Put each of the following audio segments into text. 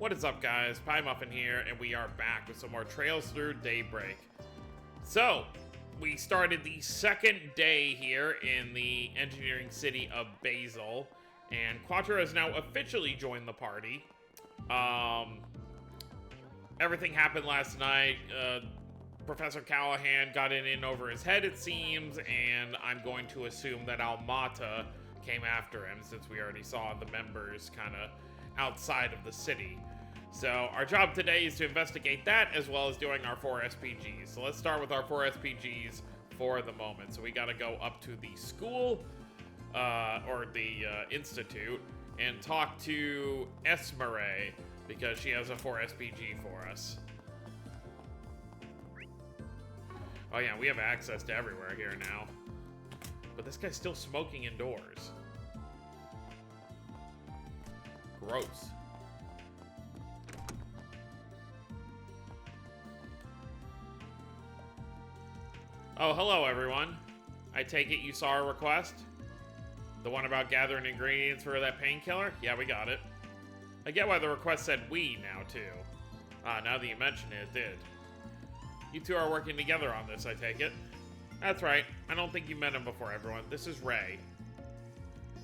What is up, guys? Pie Muffin here, and we are back with some more Trails Through Daybreak. So, we started the second day here in the engineering city of Basil, and Quattro has now officially joined the party. Everything happened last night. Professor Callahan got in over his head, it seems, and I'm going to assume that Almata came after him, since we already saw the members kind of outside of the city. So our job today is to investigate that, as well as doing our 4 SPGs. So let's start with our 4 SPGs for the moment. So we got to go up to the school, or the institute, and talk to Esmeralda, because she has a 4 SPG for us. Oh yeah, we have access to everywhere here now. But this guy's still smoking indoors. Gross. Oh, hello everyone. I take it you saw our request? The one about gathering ingredients for that painkiller? Yeah, we got it. I get why the request said we now, too. Now that you mention it, it did. You two are working together on this, I take it? That's right. I don't think you met him before, everyone. This is Ray.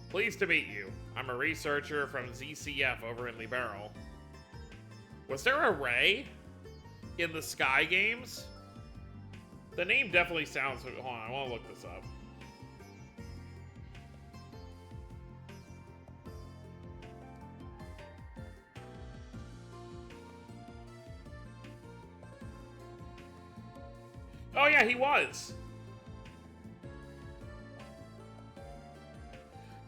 Pleased to meet you. I'm a researcher from ZCF over in Liberal. Was there a Ray in the Sky games? The name definitely sounds... Hold on, I want to look this up. Oh yeah, he was!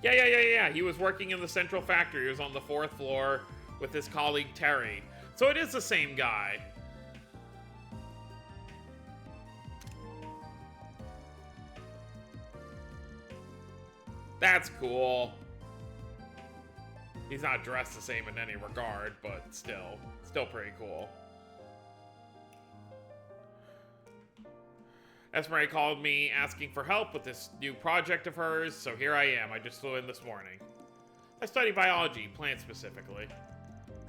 Yeah. He was working in the central factory. He was on the 4th floor with his colleague Terry. So it is the same guy. That's cool. He's not dressed the same in any regard, but still pretty cool. Esmeralda called me asking for help with this new project of hers, so here I am. I just flew in this morning. I study biology, plants specifically.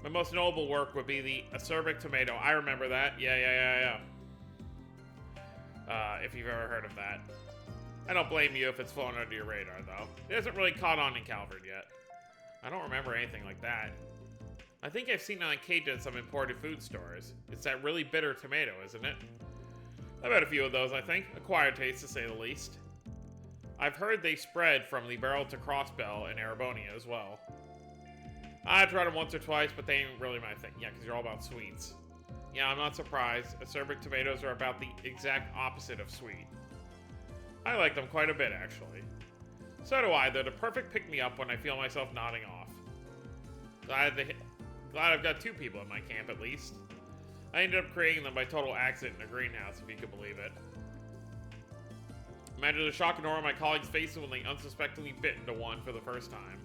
My most notable work would be the acerbic tomato. I remember that. Yeah. If you've ever heard of that. I don't blame you if it's flown under your radar, though. It hasn't really caught on in Calvert yet. I don't remember anything like that. I think I've seen it on Cajun at some imported food stores. It's that really bitter tomato, isn't it? I've had a few of those, I think. Acquired taste, to say the least. I've heard they spread from Liberal to Crossbell and Arabonia as well. I've tried them once or twice, but they ain't really my thing. Yeah, because you're all about sweets. Yeah, I'm not surprised. Acerbic tomatoes are about the exact opposite of sweet. I like them quite a bit, actually. So do I. They're the perfect pick-me-up when I feel myself nodding off. Glad I've got 2 people in my camp, at least. I ended up creating them by total accident in a greenhouse, if you could believe it. Imagine the shock and horror my colleagues faced when they unsuspectingly bit into one for the first time.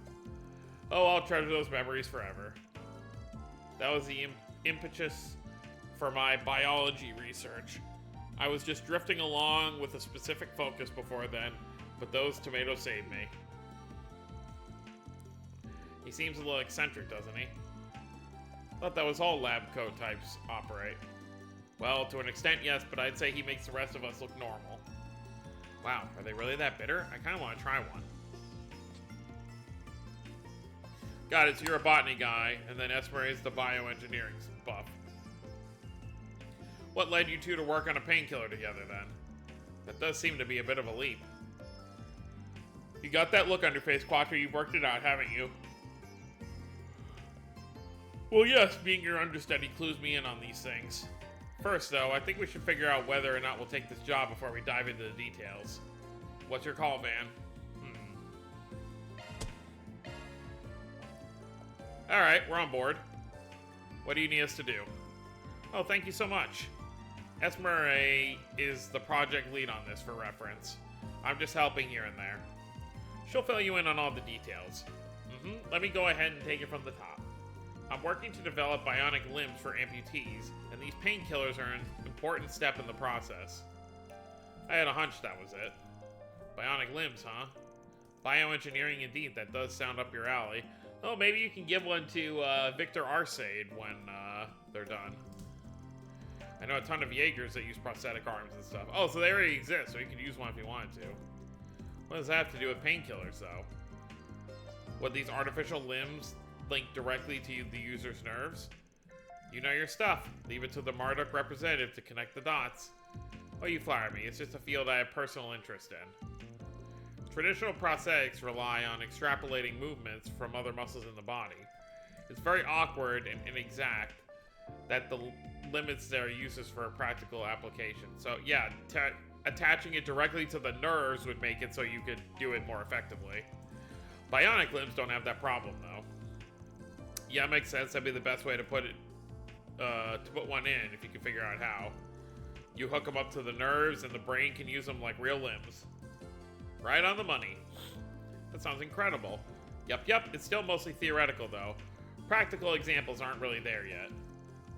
Oh, I'll treasure those memories forever. That was the impetus for my biology research. I was just drifting along with a specific focus before then, but those tomatoes saved me. He seems a little eccentric, doesn't he? Thought that was all lab coat types operate. Well, to an extent, yes, but I'd say he makes the rest of us look normal. Wow, are they really that bitter? I kind of want to try one. Got it, so you're a botany guy, and then Esmeralda's the bioengineering buff. What led you two to work on a painkiller together, then? That does seem to be a bit of a leap. You got that look on your face, Quattro. You've worked it out, haven't you? Well, yes, being your understudy clues me in on these things. First, though, I think we should figure out whether or not we'll take this job before we dive into the details. What's your call, Van? Alright, we're on board. What do you need us to do? Oh, thank you so much. Esmeralda is the project lead on this, for reference. I'm just helping here and there. She'll fill you in on all the details. Let me go ahead and take it from the top. I'm working to develop bionic limbs for amputees, and these painkillers are an important step in the process. I had a hunch that was it. Bionic limbs, huh? Bioengineering indeed, that does sound up your alley. Oh, maybe you can give one to Victor Arcade when they're done. I know a ton of Jaegers that use prosthetic arms and stuff. Oh, so they already exist, so you could use one if you wanted to. What does that have to do with painkillers, though? Would these artificial limbs link directly to the user's nerves? You know your stuff. Leave it to the Marduk representative to connect the dots. Oh, you flatter me. It's just a field I have personal interest in. Traditional prosthetics rely on extrapolating movements from other muscles in the body. It's very awkward and inexact that limits their uses for a practical application. So yeah, attaching it directly to the nerves would make it so you could do it more effectively. Bionic limbs don't have that problem though. Yeah, makes sense. That'd be the best way to put it, to put one in if you can figure out how. You hook them up to the nerves and the brain can use them like real limbs. Right on the money. That sounds incredible. Yep, it's still mostly theoretical though. Practical examples aren't really there yet.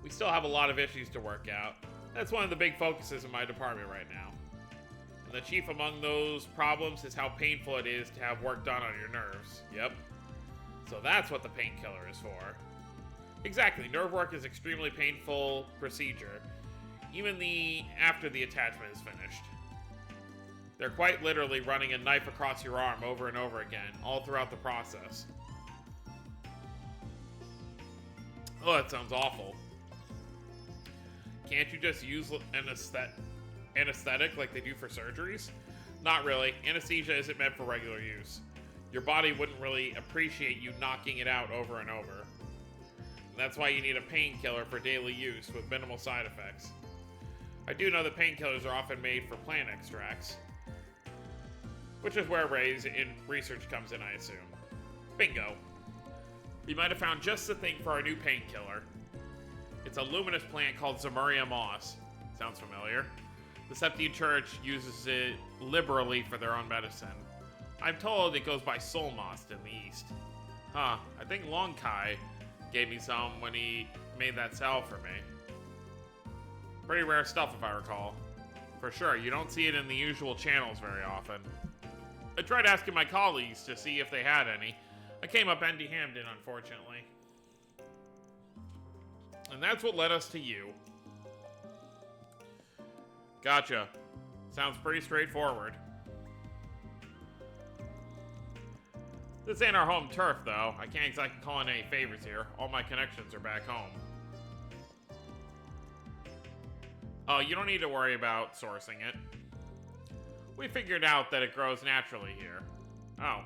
We still have a lot of issues to work out. That's one of the big focuses in my department right now. And the chief among those problems is how painful it is to have work done on your nerves. Yep. So that's what the painkiller is for. Exactly, nerve work is extremely painful procedure, even after the attachment is finished. They're quite literally running a knife across your arm over and over again, all throughout the process. Oh, that sounds awful. Can't you just use an anesthetic like they do for surgeries? Not really. Anesthesia isn't meant for regular use. Your body wouldn't really appreciate you knocking it out over and over. And that's why you need a painkiller for daily use with minimal side effects. I do know that painkillers are often made for plant extracts, which is where research comes in, I assume. Bingo. We might have found just the thing for our new painkiller. It's a luminous plant called Zemuria moss. Sounds familiar. The Septian Church uses it liberally for their own medicine. I'm told it goes by soul moss in the East. Huh, I think Long Kai gave me some when he made that salve for me. Pretty rare stuff if I recall. For sure, you don't see it in the usual channels very often. I tried asking my colleagues to see if they had any. I came up empty-handed, unfortunately. And that's what led us to you. Gotcha. Sounds pretty straightforward. This ain't our home turf, though. I can't exactly call in any favors here. All my connections are back home. Oh, you don't need to worry about sourcing it. We figured out that it grows naturally here. Oh.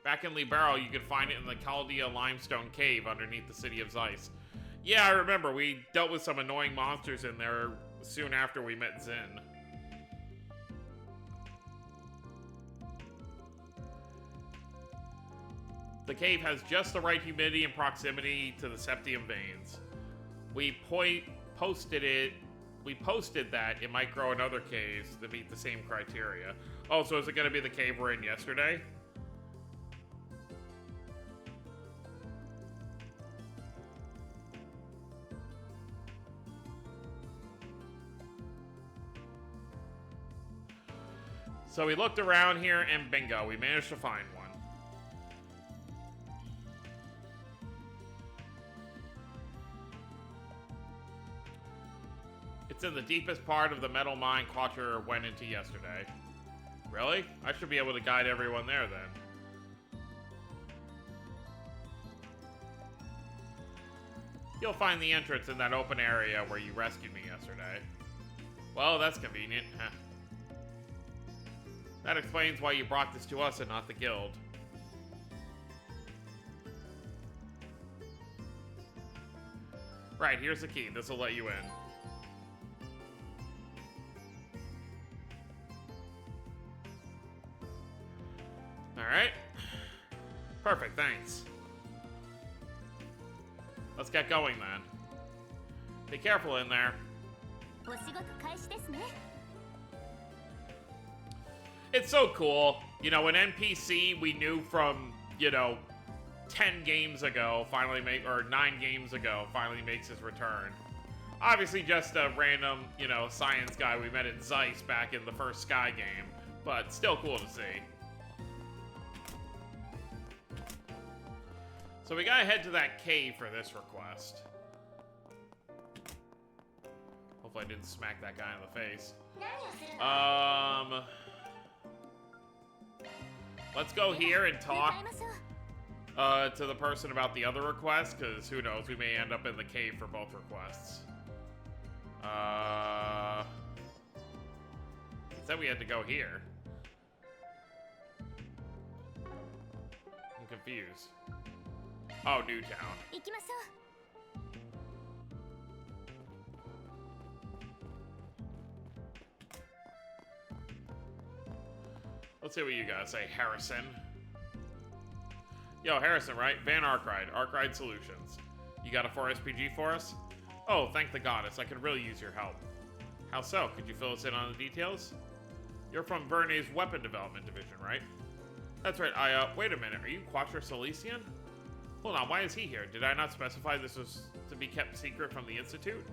Back in Libero, you could find it in the Chaldea limestone cave underneath the city of Zeiss. Yeah, I remember. We dealt with some annoying monsters in there soon after we met Zin. The cave has just the right humidity and proximity to the septium veins. We posted that it might grow in other caves that meet the same criteria. Oh, so is it going to be the cave we're in yesterday? So we looked around here and bingo, we managed to find one. It's in the deepest part of the metal mine Quattro went into yesterday. Really? I should be able to guide everyone there then. You'll find the entrance in that open area where you rescued me yesterday. Well, that's convenient. Huh. That explains why you brought this to us and not the guild. Right, here's the key. This will let you in. Alright. Perfect, thanks. Let's get going then. Be careful in there. It's so cool. You know, an NPC we knew from, 10 games ago or 9 games ago finally makes his return. Obviously just a random, science guy we met in Zeiss back in the first Sky game, but still cool to see. So we gotta head to that cave for this request. Hopefully I didn't smack that guy in the face. Let's go here and talk to the person about the other request, because who knows, we may end up in the cave for both requests. It said we had to go here. I'm confused. Oh, Newtown. Let's see what you gotta say, Harrison. Yo, Harrison, right? Van Arkride, Arkride Solutions. You got a 4SPG for us? Oh, thank the goddess. I could really use your help. How so? Could you fill us in on the details? You're from Verne's Weapon Development Division, right? That's right. Wait a minute. Are you Quattro Salesian? Hold on, why is he here? Did I not specify this was to be kept secret from the Institute?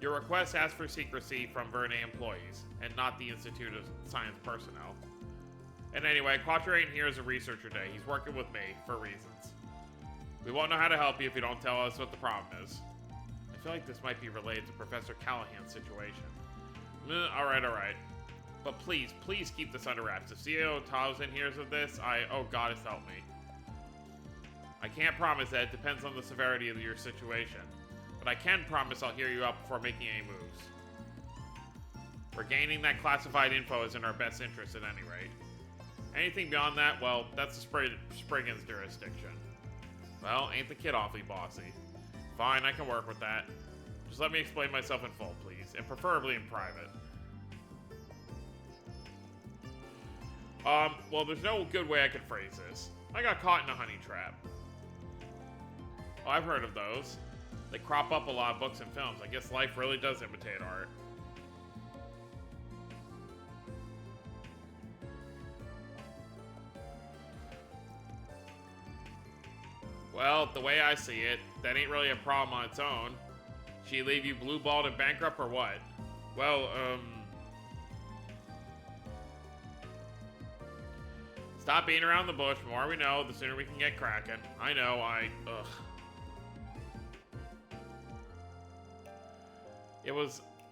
Your request asks for secrecy from Verne employees, and not the Institute of Science personnel. And anyway, Quattro ain't here as a researcher today. He's working with me, for reasons. We won't know how to help you if you don't tell us what the problem is. I feel like this might be related to Professor Callahan's situation. Alright. But please keep this under wraps. If CEO Towson hears of this, oh goddess help me. I can't promise that. It depends on the severity of your situation. But I can promise I'll hear you out before making any moves. Regaining that classified info is in our best interest at any rate. Anything beyond that, well, that's the Spriggan's jurisdiction. Well, ain't the kid awfully bossy? Fine, I can work with that. Just let me explain myself in full, please, and preferably in private. Well, there's no good way I could phrase this. I got caught in a honey trap. Oh, I've heard of those. They crop up a lot of books and films. I guess life really does imitate art. Well, the way I see it, that ain't really a problem on its own. She leave you blue-balled and bankrupt or what? Well, stop beating around the bush. The more we know, the sooner we can get cracking. I know, ugh.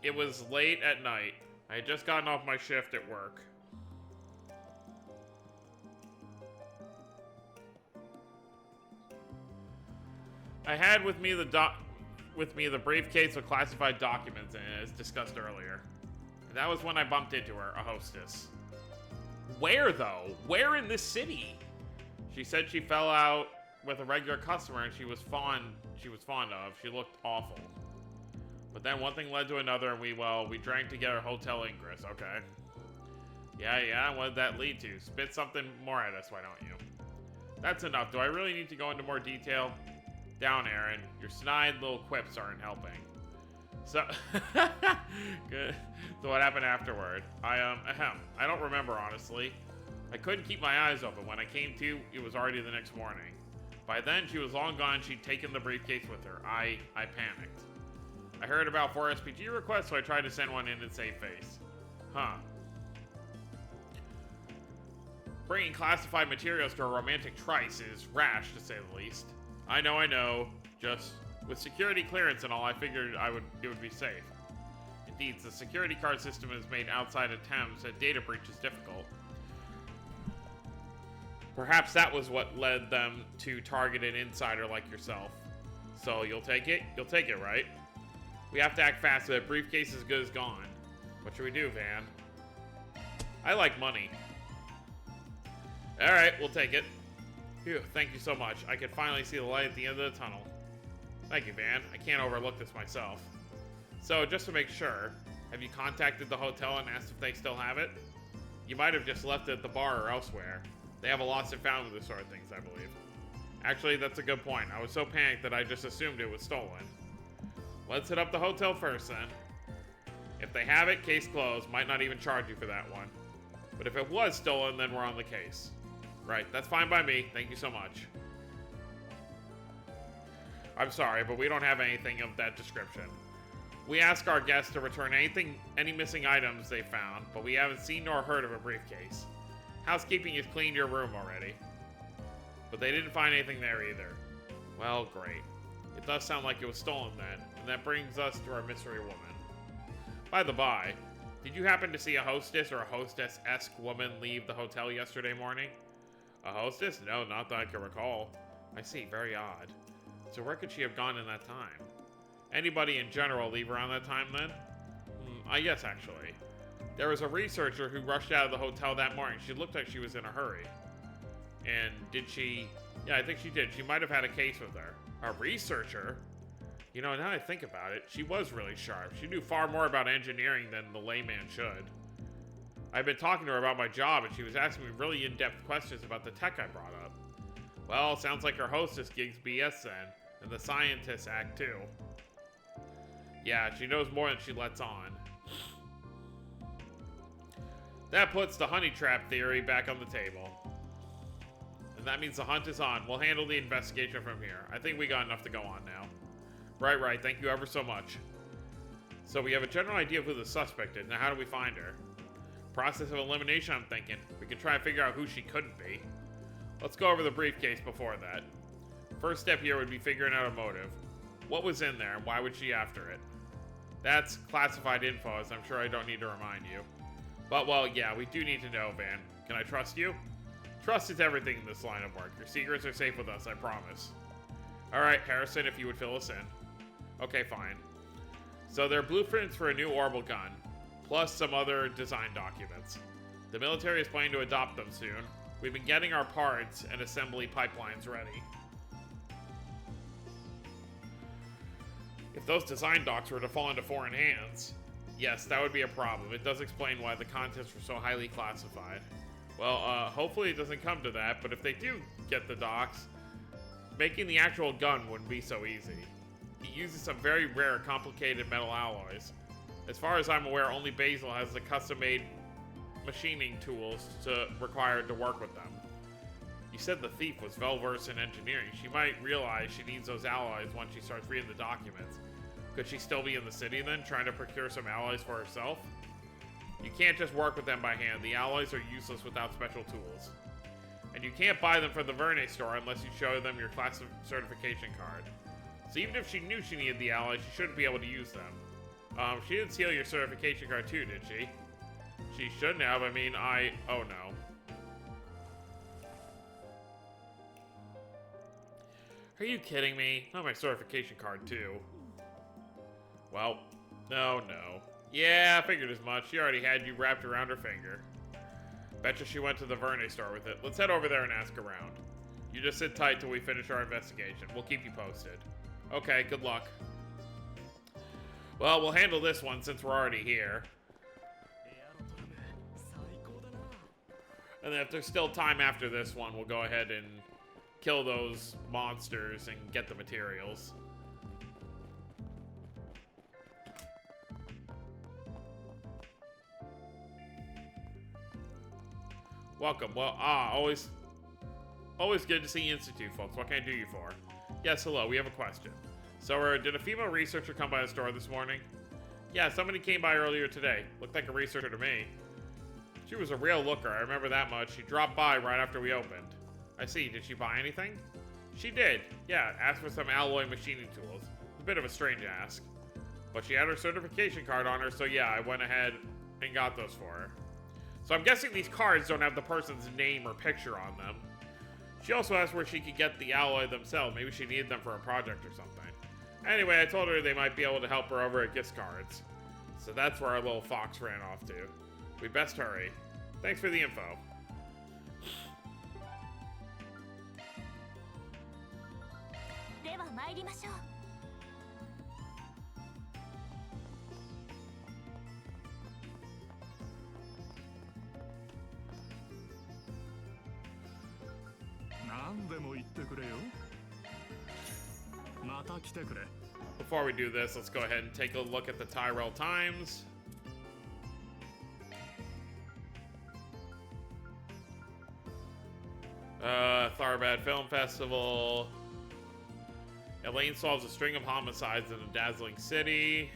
It was late at night. I had just gotten off my shift at work. I had with me the briefcase with classified documents in it, as discussed earlier. And that was when I bumped into her, a hostess. Where, though? Where in this city? She said she fell out with a regular customer and she was fond of. She looked awful. But then one thing led to another and we drank together hotel ingress, okay. Yeah, what did that lead to? Spit something more at us, why don't you? That's enough. Do I really need to go into more detail? Down, Aaron. Your snide little quips aren't helping. So, good. So what happened afterward? I don't remember, honestly. I couldn't keep my eyes open. When I came to, it was already the next morning. By then, she was long gone. She'd taken the briefcase with her. I panicked. I heard about 4 SPG requests, so I tried to send one in and save face. Huh. Bringing classified materials to a romantic tryst is rash, to say the least. I know. Just with security clearance and all, I figured it would be safe. Indeed, the security card system is made outside of Thames, and data breach is difficult. Perhaps that was what led them to target an insider like yourself. So you'll take it? You'll take it, right? We have to act fast, so that briefcase is good as gone. What should we do, Van? I like money. Alright, we'll take it. Phew, thank you so much. I can finally see the light at the end of the tunnel. Thank you, Van. I can't overlook this myself. So, just to make sure, have you contacted the hotel and asked if they still have it? You might have just left it at the bar or elsewhere. They have a lost and found with this sort of things, I believe. Actually, that's a good point. I was so panicked that I just assumed it was stolen. Let's hit up the hotel first, then. If they have it, case closed. Might not even charge you for that one. But if it was stolen, then we're on the case. Right, that's fine by me. Thank you so much. I'm sorry, but we don't have anything of that description. We ask our guests to return any missing items they found, but we haven't seen nor heard of a briefcase. Housekeeping has cleaned your room already. but they didn't find anything there either. Well, great. It does sound like it was stolen then, and that brings us to our mystery woman. By the by, did you happen to see a hostess or a hostess-esque woman leave the hotel yesterday morning? A hostess? No, not that I can recall. I see, very odd. So where could she have gone in that time? Anybody in general leave around that time then? Yes, actually. There was a researcher who rushed out of the hotel that morning. She looked like she was in a hurry. And did she... Yeah, I think she did. She might have had a case with her. A researcher? You know, now I think about it, she was really sharp. She knew far more about engineering than the layman should. I've been talking to her about my job, and she was asking me really in-depth questions about the tech I brought up. Well, sounds like her hostess gig's BS then, and the scientists act too. Yeah, she knows more than she lets on. That puts the honey trap theory back on the table. And that means the hunt is on. We'll handle the investigation from here. I think we got enough to go on now. Right. Thank you ever so much. So we have a general idea of who the suspect is. Now how do we find her? Process of elimination, I'm thinking. We can try and figure out who she couldn't be. Let's go over the briefcase before that. First step here would be figuring out a motive. What was in there and why was she after it? That's classified info, as I'm sure I don't need to remind you. But, well, yeah, we do need to know, Van. Can I trust you? Trust is everything in this line of work. Your secrets are safe with us, I promise. Alright, Harrison, if you would fill us in. Okay, fine. So there are blueprints for a new orbital gun, plus some other design documents. The military is planning to adopt them soon. We've been getting our parts and assembly pipelines ready. If those design docs were to fall into foreign hands, yes, that would be a problem. It does explain why the contents were so highly classified. Well, hopefully it doesn't come to that, but if they do get the docs, making the actual gun wouldn't be so easy. It uses some very rare, complicated metal alloys. As far as I'm aware, only Basil has the custom-made machining tools required to work with them. You said the thief was well-versed in engineering. She might realize she needs those alloys once she starts reading the documents. Could she still be in the city then, trying to procure some alloys for herself? You can't just work with them by hand. The alloys are useless without special tools. And you can't buy them from the Verne store unless you show them your class certification card. So even if she knew she needed the alloys, she shouldn't be able to use them. She didn't steal your certification card too, did she? She shouldn't have. I mean, oh no. Are you kidding me? Not my certification card too. Well, no. Yeah, I figured as much. She already had you wrapped around her finger. Betcha she went to the Verne store with it. Let's head over there and ask around. You just sit tight till we finish our investigation. We'll keep you posted. Okay, good luck. Well, we'll handle this one since we're already here. And if there's still time after this one, we'll go ahead and kill those monsters and get the materials. Welcome. Well, always good to see you Institute, folks. What can I do you for? Yes, hello. We have a question. So, did a female researcher come by the store this morning? Yeah, somebody came by earlier today. Looked like a researcher to me. She was a real looker, I remember that much. She dropped by right after we opened. I see. Did she buy anything? She did. Yeah, asked for some alloy machining tools. It's a bit of a strange ask. But she had her certification card on her, so yeah, I went ahead and got those for her. So I'm guessing these cards don't have the person's name or picture on them. She also asked where she could get the alloy themselves. Maybe she needed them for a project or something. Anyway, I told her they might be able to help her over at gift cards. So that's where our little fox ran off to. We best hurry. Thanks for the info. Before we do this, let's go ahead and take a look at the Tyrell Times. Tharbad Film Festival. Elaine solves a string of homicides in a dazzling city.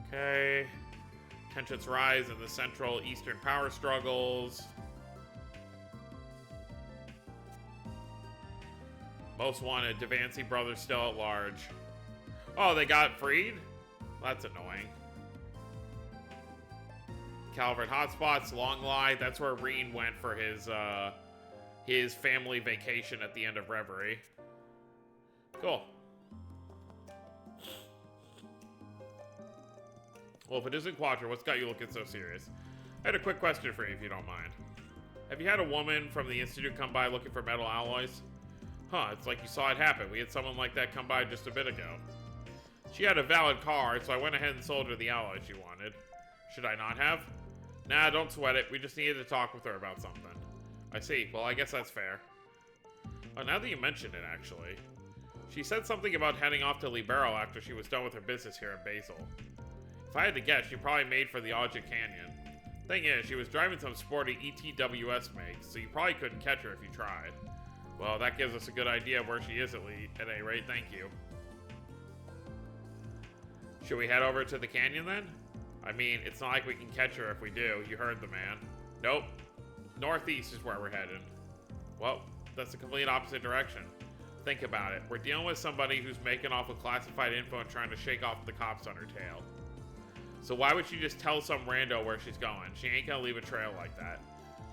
Okay. tensions rise in the Central Eastern power struggles. Most wanted, Devancy brothers still at large. Oh, they got freed? That's annoying. Calvert hotspots, Long Lie. That's where Reen went for his family vacation at the end of Reverie. Cool. Well, if it isn't Quadra, what's got you looking so serious? I had a quick question for you, if you don't mind. Have you had a woman from the Institute come by looking for metal alloys? Huh, it's like you saw it happen. We had someone like that come by just a bit ago. She had a valid card, so I went ahead and sold her the alloys she wanted. Should I not have? Nah, don't sweat it. We just needed to talk with her about something. I see. Well, I guess that's fair. Oh, now that you mention it, actually. She said something about heading off to Libero after she was done with her business here in Basel. If I had to guess, she probably made for the Aja Canyon. Thing is, she was driving some sporty ETWS makes, so you probably couldn't catch her if you tried. Well, that gives us a good idea of where she is at any rate, thank you. Should we head over to the canyon then? I mean, it's not like we can catch her if we do. You heard the man. Nope. Northeast is where we're headed. Well, that's the complete opposite direction. Think about it. We're dealing with somebody who's making off with classified info and trying to shake off the cops on her tail. So why would she just tell some rando where she's going? She ain't gonna leave a trail like that.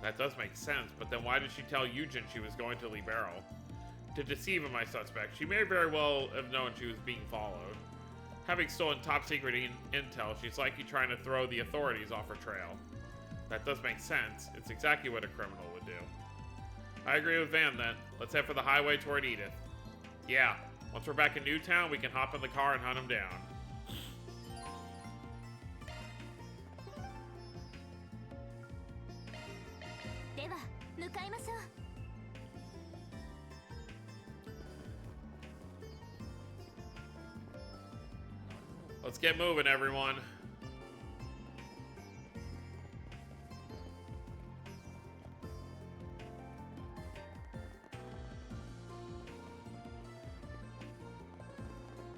That does make sense, but then why did she tell Eugen she was going to Libero? To deceive him, I suspect. She may very well have known she was being followed. Having stolen top secret intel, she's likely trying to throw the authorities off her trail. That does make sense. It's exactly what a criminal would do. I agree with Van then. Let's head for the highway toward Edith. Yeah, once we're back in Newtown, we can hop in the car and hunt him down. Let's get moving, everyone.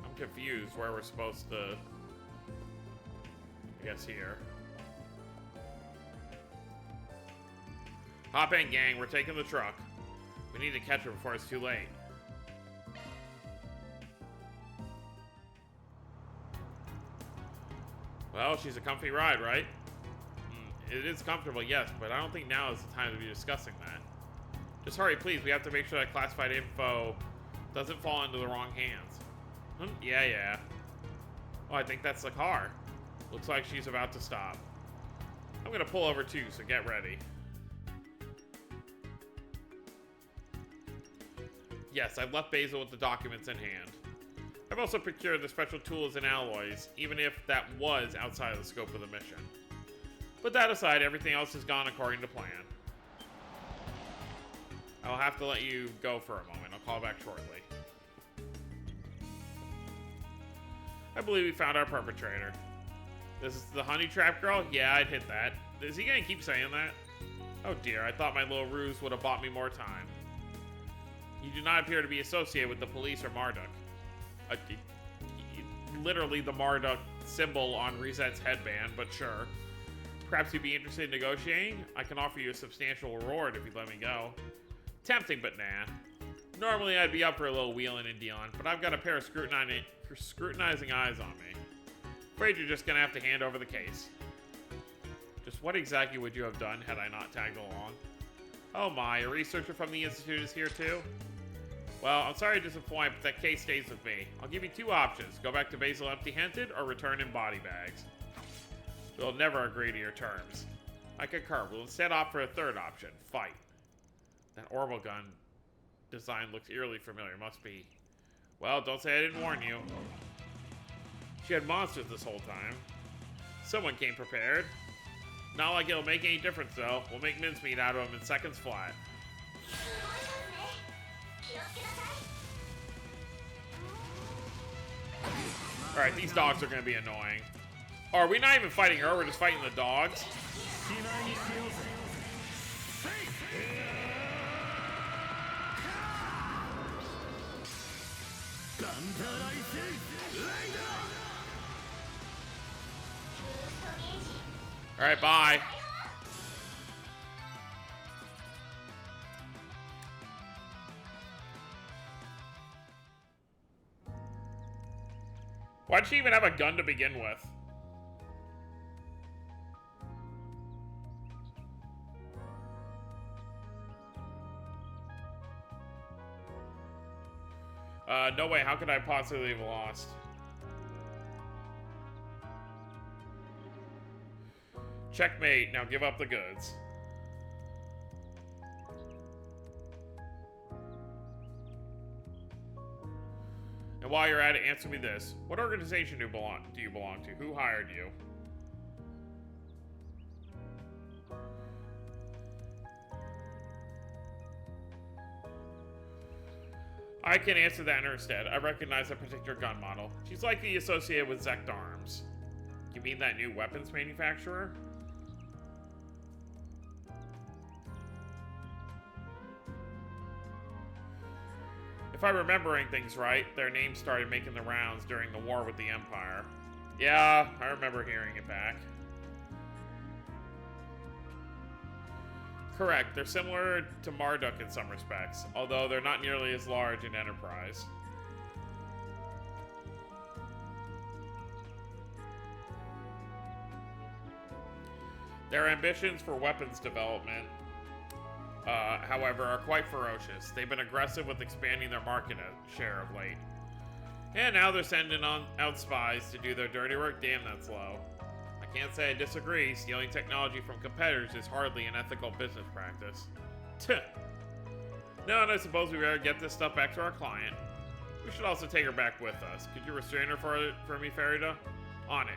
I'm confused where we're supposed to... I guess here. Hop in, gang. We're taking the truck. We need to catch her before it's too late. Well, she's a comfy ride, right? It is comfortable, yes, but I don't think now is the time to be discussing that. Just hurry, please. We have to make sure that classified info doesn't fall into the wrong hands. Yeah. Oh, I think that's the car. Looks like she's about to stop. I'm gonna pull over too, so get ready. Yes, I've left Basil with the documents in hand. I've also procured the special tools and alloys, even if that was outside of the scope of the mission. But that aside, everything else has gone according to plan. I'll have to let you go for a moment. I'll call back shortly. I believe we found our perpetrator. This is the honey trap girl? Yeah, I'd hit that. Is he gonna keep saying that? Oh dear, I thought my little ruse would have bought me more time. You do not appear to be associated with the police or Marduk. Literally the Marduk symbol on Reset's headband, but sure. Perhaps you'd be interested in negotiating? I can offer you a substantial reward if you'd let me go. Tempting, but nah. Normally I'd be up for a little wheeling and dealing, but I've got a pair of scrutinizing eyes on me. Afraid you're just gonna have to hand over the case. Just what exactly would you have done had I not tagged along? Oh my, a researcher from the Institute is here too? Well, I'm sorry to disappoint, but that case stays with me. I'll give you two options. Go back to Basil empty-handed, or return in body bags. We'll never agree to your terms. I concur. We'll instead opt for a third option. Fight. That orbital gun design looks eerily familiar. Must be... Well, don't say I didn't warn you. She had monsters this whole time. Someone came prepared. Not like it'll make any difference, though. We'll make mincemeat out of them in seconds flat. Alright, these dogs are going to be annoying. Oh, are we not even fighting her? We're just fighting the dogs? Alright, bye. Why'd she even have a gun to begin with? No way, how could I possibly have lost? Checkmate, now give up the goods. And while you're at it, answer me this. What organization do you belong to? Who hired you? I can answer that in her stead. I recognize that particular gun model. She's likely associated with Zect Arms. You mean that new weapons manufacturer? If I'm remembering things right, their name started making the rounds during the war with the Empire. Yeah, I remember hearing it back. Correct, they're similar to Marduk in some respects, although they're not nearly as large in Enterprise. Their ambitions for weapons development, however, are quite ferocious. They've been aggressive with expanding their market share of late. And now they're sending out spies to do their dirty work. Damn, that's low. I can't say I disagree. Stealing technology from competitors is hardly an ethical business practice. No, and I suppose we better get this stuff back to our client. We should also take her back with us. Could you restrain her for me, Farida? On it.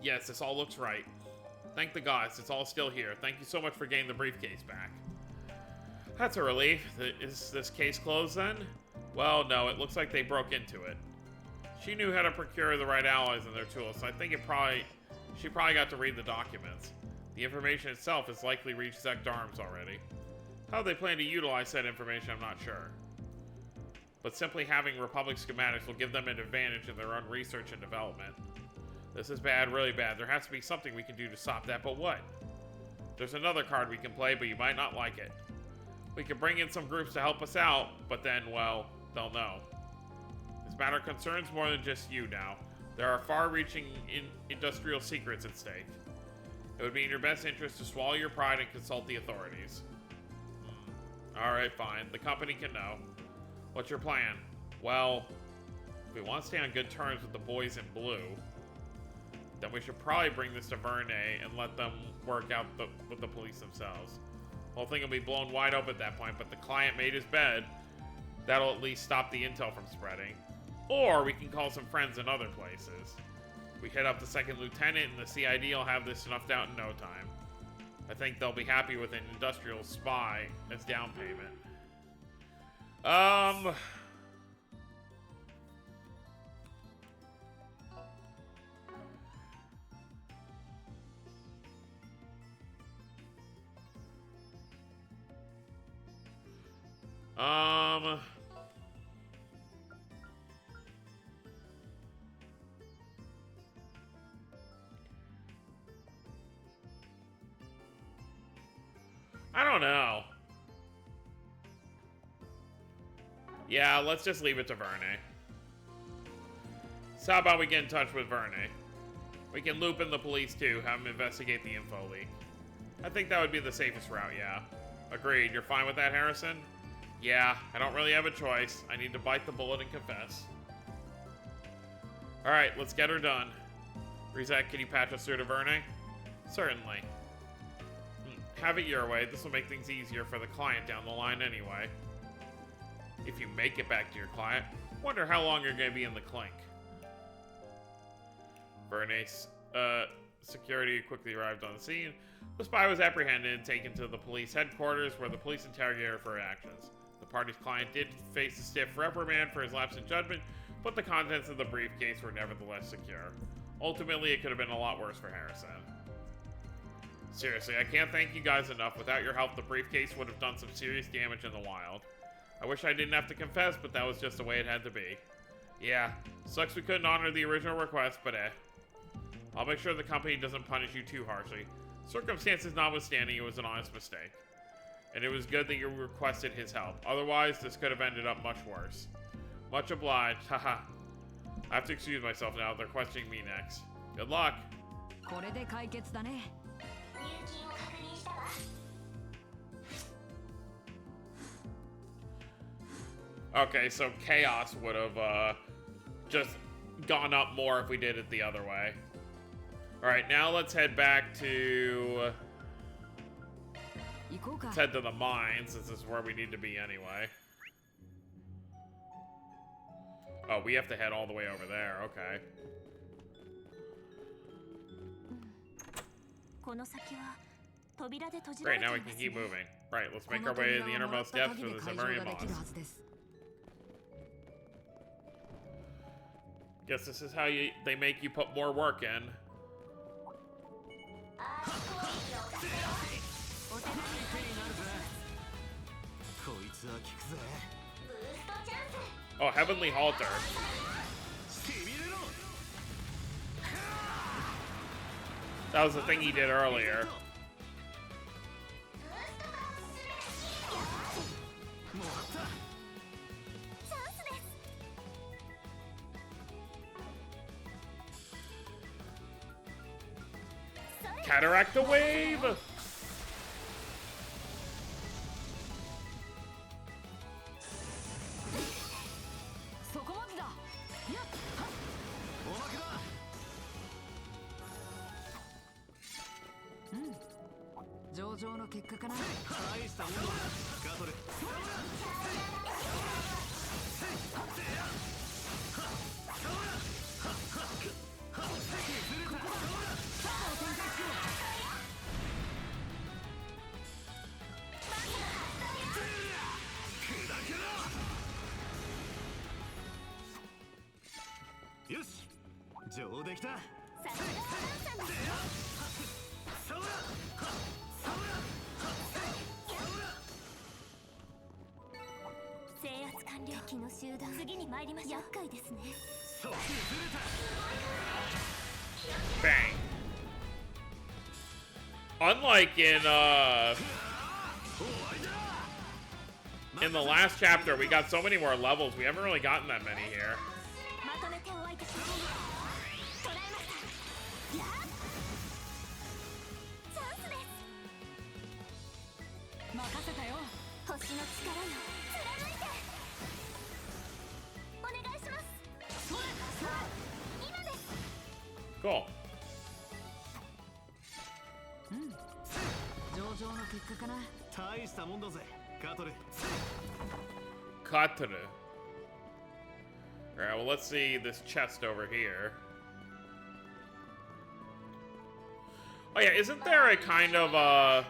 Yes, this all looks right. Thank the gods, it's all still here. Thank you so much for getting the briefcase back. That's a relief. Is this case closed then? Well, no, it looks like they broke into it. She knew how to procure the right alloys in their tools, so I think she probably got to read the documents. The information itself has likely reached Zect Arms already. How they plan to utilize that information, I'm not sure. But simply having Republic schematics will give them an advantage in their own research and development. This is bad, really bad. There has to be something we can do to stop that, but what? There's another card we can play, but you might not like it. We can bring in some groups to help us out, but then, well, they'll know. This matter concerns more than just you now. There are far-reaching industrial secrets at stake. It would be in your best interest to swallow your pride and consult the authorities. Alright, fine. The company can know. What's your plan? Well, if we want to stay on good terms with the boys in blue, then we should probably bring this to Verne and let them work out with the police themselves. The whole thing will be blown wide open at that point, but the client made his bed. That'll at least stop the intel from spreading. Or we can call some friends in other places. We hit up the second lieutenant and the CID will have this snuffed out in no time. I think they'll be happy with an industrial spy as down payment. I don't know. Yeah, let's just leave it to Verne. So how about we get in touch with Verne? We can loop in the police too, have them investigate the info leak. I think that would be the safest route, yeah. Agreed. You're fine with that, Harrison? Yeah, I don't really have a choice. I need to bite the bullet and confess. Alright, let's get her done. Rizek, can you patch us through to Verne? Certainly. Have it your way. This will make things easier for the client down the line anyway. If you make it back to your client, wonder how long you're going to be in the clink. Verne's security quickly arrived on the scene. The spy was apprehended and taken to the police headquarters where the police interrogated her for her actions. The party's client did face a stiff reprimand for his lapse in judgment, but the contents of the briefcase were nevertheless secure. Ultimately, it could have been a lot worse for Harrison. Seriously, I can't thank you guys enough. Without your help, the briefcase would have done some serious damage in the wild. I wish I didn't have to confess, but that was just the way it had to be. Yeah, sucks we couldn't honor the original request, but I'll make sure the company doesn't punish you too harshly. Circumstances notwithstanding, it was an honest mistake. And it was good that you requested his help. Otherwise, this could have ended up much worse. Much obliged, haha. I have to excuse myself now, they're questioning me next. Good luck. Okay, so chaos would have just gone up more if we did it the other way. Alright, now let's head back to... Let's head to the mines, since this is where we need to be anyway. Oh, we have to head all the way over there, okay. Great, now we can keep moving. Right, let's make our way to the innermost depths for the Zemurian boss. Guess this is how they make you put more work in. Oh, Heavenly Halter. That was the thing he did earlier. Cataract the wave! Bang. Unlike in the last chapter, we got so many more levels. We haven't really gotten that many here. Cool. Katuru. Alright, well, let's see this chest over here. Oh yeah, isn't there a kind of,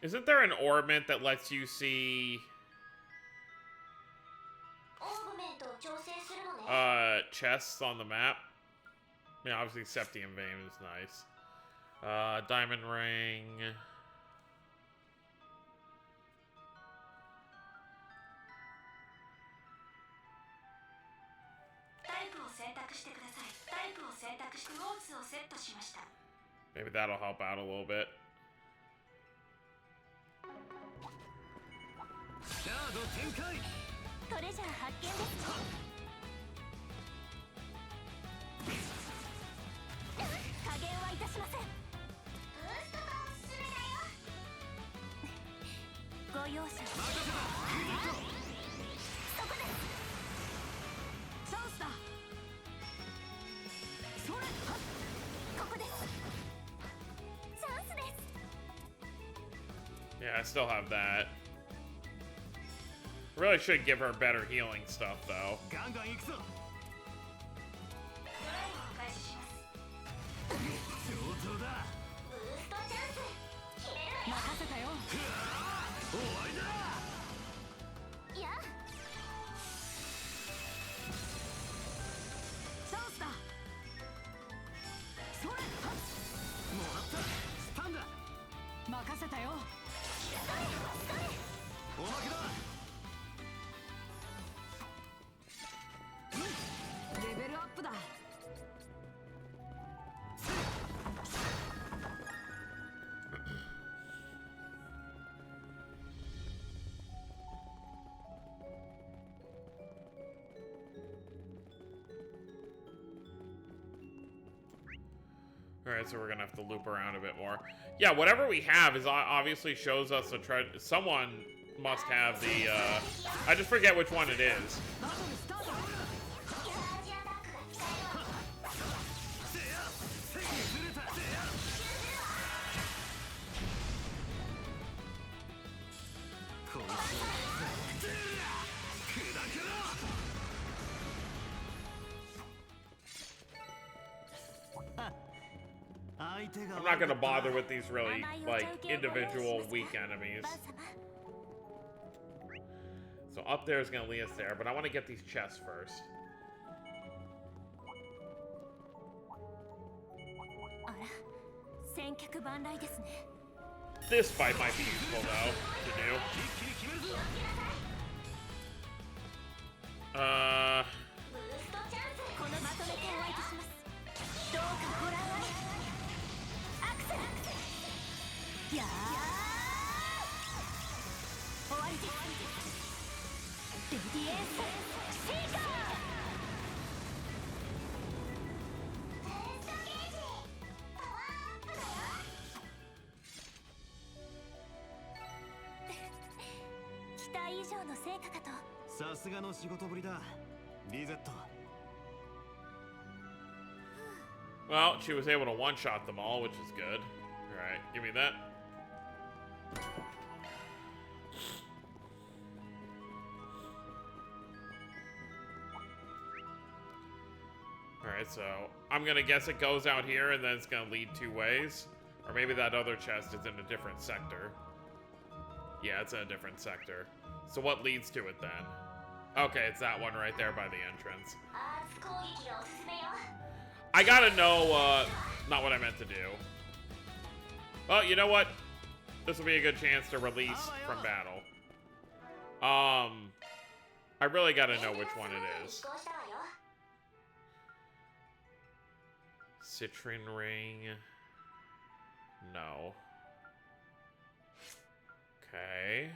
isn't there an orbment that lets you see... chests on the map? I mean, obviously Septium Vein is nice. Diamond Ring... Maybe that'll help out a little bit. Yeah, I still have that. Really should give her better healing stuff, though. Alright, so we're gonna have to loop around a bit more. Yeah, whatever we have is obviously shows us a treasure. Someone must have the, I just forget which one it is. I'm not gonna bother with these really, like, individual weak enemies. So up there is gonna lead us there, but I want to get these chests first. This fight might be useful, though, to do. Well, she was able to one-shot them all, which is good. Alright, give me that. Alright, so I'm gonna guess it goes out here and then it's gonna lead two ways. Or maybe that other chest is in a different sector. Yeah, it's in a different sector. So what leads to it then? Okay, it's that one right there by the entrance. I gotta know, not what I meant to do. Well, you know what? This will be a good chance to release from battle. I really gotta know which one it is. Citron ring. No. Okay.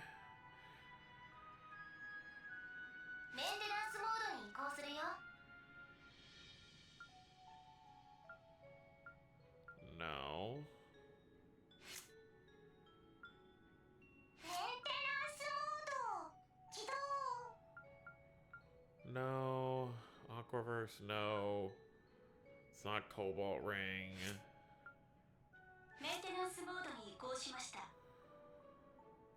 No. No. Aquaverse, no. It's not Cobalt Ring.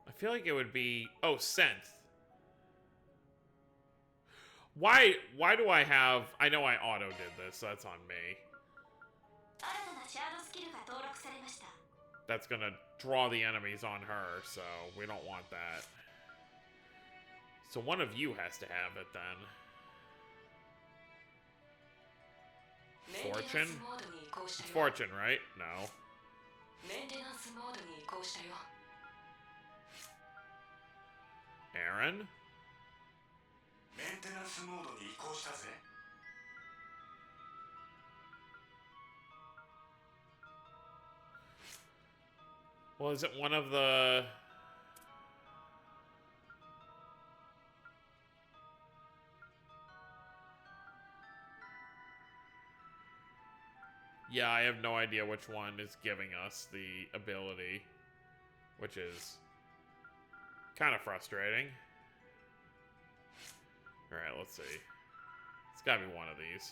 I feel like it would be... Oh, Synth. Why do I have... I know I auto did this, so that's on me. That's gonna draw the enemies on her, so we don't want that. So one of you has to have it, then. Fortune? It's Fortune, right? No. Aaron? Well, is it one of the... Yeah, I have no idea which one is giving us the ability, which is kind of frustrating. Alright, let's see. It's gotta be one of these.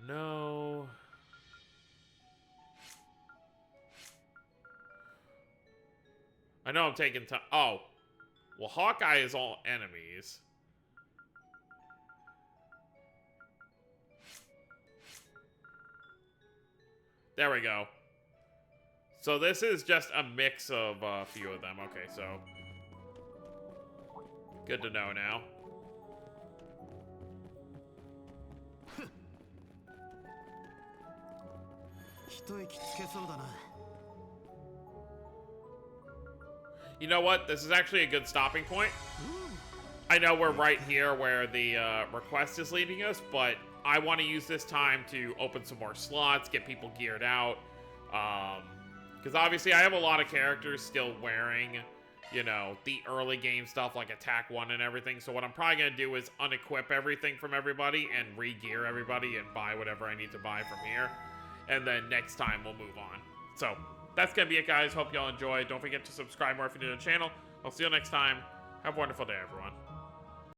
No. I know I'm taking time. Oh. Well, Hawkeye is all enemies. There we go. So this is just a mix of a few of them. Okay, so good to know now. You know what? This is actually a good stopping point. I know we're right here where the request is leading us, but I want to use this time to open some more slots, get people geared out. Because obviously I have a lot of characters still wearing you know, the early game stuff like Attack 1 and everything. So what I'm probably going to do is unequip everything from everybody and re-gear everybody and buy whatever I need to buy from here. And then next time we'll move on. So that's going to be it, guys. Hope y'all enjoy. Don't forget to subscribe more if you're new to the channel. I'll see you next time. Have a wonderful day, everyone.